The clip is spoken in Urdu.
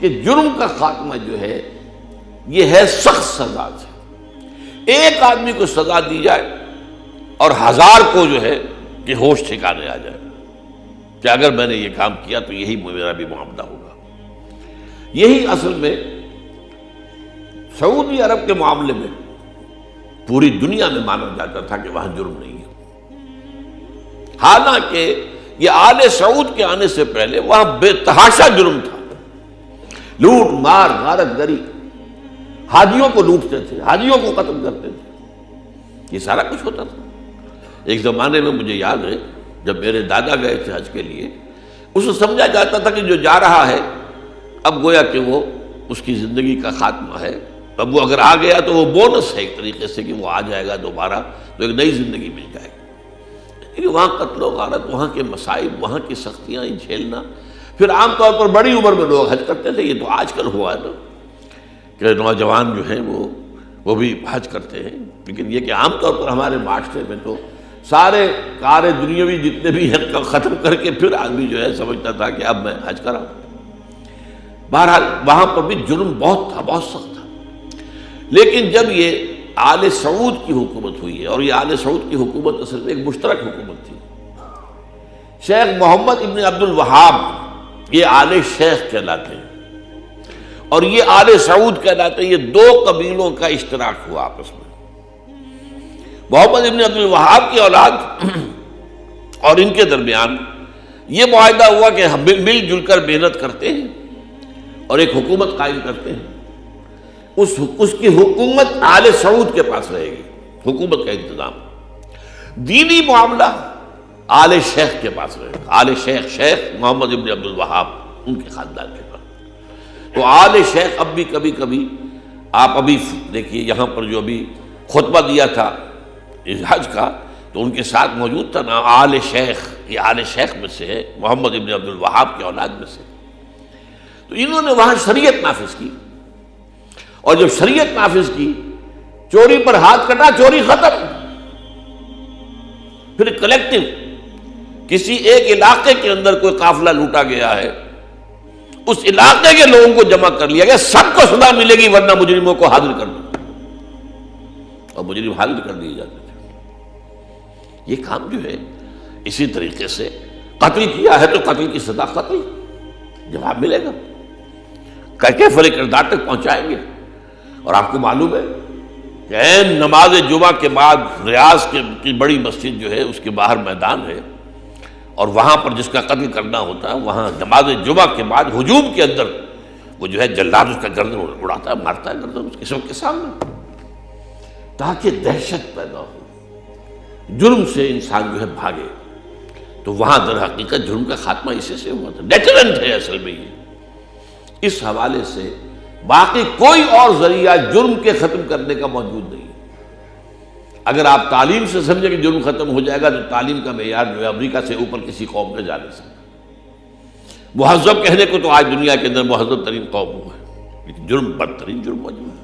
کہ جرم کا خاتمہ جو ہے یہ ہے سخت سزا سے، ایک آدمی کو سزا دی جائے اور 1000 کو جو ہے کہ ہوش ٹھکانے آ جائے کہ اگر میں نے یہ کام کیا تو یہی میرا بھی معاملہ ہوگا۔ یہی اصل میں سعودی عرب کے معاملے میں پوری دنیا میں مانا جاتا تھا کہ وہاں جرم نہیں ہے، حالانکہ یہ آل سعود کے آنے سے پہلے وہاں بے تحاشا جرم تھا، لوٹ مار غارت گری، حاجیوں کو لوٹتے تھے، حاجیوں کو قتل کرتے تھے، یہ سارا کچھ ہوتا تھا۔ ایک زمانے میں مجھے یاد ہے جب میرے دادا گئے تھے حج کے لیے، اسے سمجھا جاتا تھا کہ جو جا رہا ہے اب گویا کہ وہ اس کی زندگی کا خاتمہ ہے، اب وہ اگر آ گیا تو وہ بونس ہے ایک طریقے سے کہ وہ آ جائے گا دوبارہ تو ایک نئی زندگی مل جائے گی۔ لیکن وہاں قتل و غارت، وہاں کے مصائب، وہاں کی سختیاں جھیلنا، پھر عام طور پر بڑی عمر میں لوگ حج کرتے تھے، یہ تو آج کل ہوا ہے نا کہ نوجوان جو ہیں وہ بھی حج کرتے ہیں، لیکن یہ کہ عام طور پر ہمارے معاشرے میں تو سارے کار دنیاوی جتنے بھی ہیں ختم کر کے پھر آدمی جو ہے سمجھتا تھا کہ اب میں حج کراؤں۔ بہرحال وہاں پر بھی جرم بہت تھا، بہت سخت تھا، لیکن جب یہ آل سعود کی حکومت ہوئی ہے، اور یہ آل سعود کی حکومت اصل میں ایک مشترک حکومت تھی، شیخ محمد ابن عبد الوہاب یہ آل شیخ کہلاتے ہیں اور یہ آل سعود کہلاتے ہیں، یہ 2 قبیلوں کا اشتراک ہوا آپس میں۔ محمد ابن عبد الوہاب کی اولاد اور ان کے درمیان یہ معاہدہ ہوا کہ ہم مل جل کر محنت کرتے ہیں اور ایک حکومت قائم کرتے ہیں، اس کی حکومت آل سعود کے پاس رہے گی، حکومت کا انتظام، دینی معاملہ آل شیخ کے پاس رہے گا، آل شیخ، شیخ محمد ابن عبد الوہاب ان کے خاندان کے پاس۔ تو آل شیخ اب بھی کبھی کبھی آپ ابھی دیکھیے یہاں پر جو ابھی خطبہ دیا تھا اس حج کا تو ان کے ساتھ موجود تھا نا آل شیخ، یہ آل شیخ میں سے ہے، محمد ابن عبد الوہاب کی اولاد میں سے۔ تو انہوں نے وہاں شریعت نافذ کی، اور جب شریعت نافذ کی، چوری پر ہاتھ کٹا، چوری ختم۔ پھر کلیکٹو کسی ایک علاقے کے اندر کوئی قافلہ لوٹا گیا ہے، اس علاقے کے لوگوں کو جمع کر لیا گیا، سب کو سزا ملے گی ورنہ مجرموں کو حاضر کر دو، اور مجرم حاضر کر دیے جاتے تھے۔ یہ کام جو ہے اسی طریقے سے قتل کیا ہے تو قتل کی سزا قتل، جواب ملے گا، کیفر کردار تک پہنچائیں گے۔ اور آپ کو معلوم ہے کہ عین نماز جمعہ کے بعد ریاض کی بڑی مسجد جو ہے اس کے باہر میدان ہے، اور وہاں پر جس کا قتل کرنا ہوتا ہے وہاں نماز جمعہ کے بعد ہجوم کے اندر وہ جو ہے جلاد اس کا گردن اڑاتا ہے، مارتا ہے گردن اس کے سب کے سامنے، تاکہ دہشت پیدا ہو، جرم سے انسان جو ہے بھاگے۔ تو وہاں در حقیقت جرم کا خاتمہ اسی سے ہوا تھا، ڈیٹرنٹ ہے اصل میں یہ۔ اس حوالے سے باقی کوئی اور ذریعہ جرم کے ختم کرنے کا موجود نہیں۔ اگر آپ تعلیم سے سمجھیں کہ جرم ختم ہو جائے گا تو تعلیم کا معیار جو ہے امریکہ سے اوپر کسی قوم کا جا نہیں سکتا۔ مہذب کہنے کو تو آج دنیا کے اندر مہذب ترین قوم ہوا ہے، لیکن جرم بدترین جرم موجود ہے۔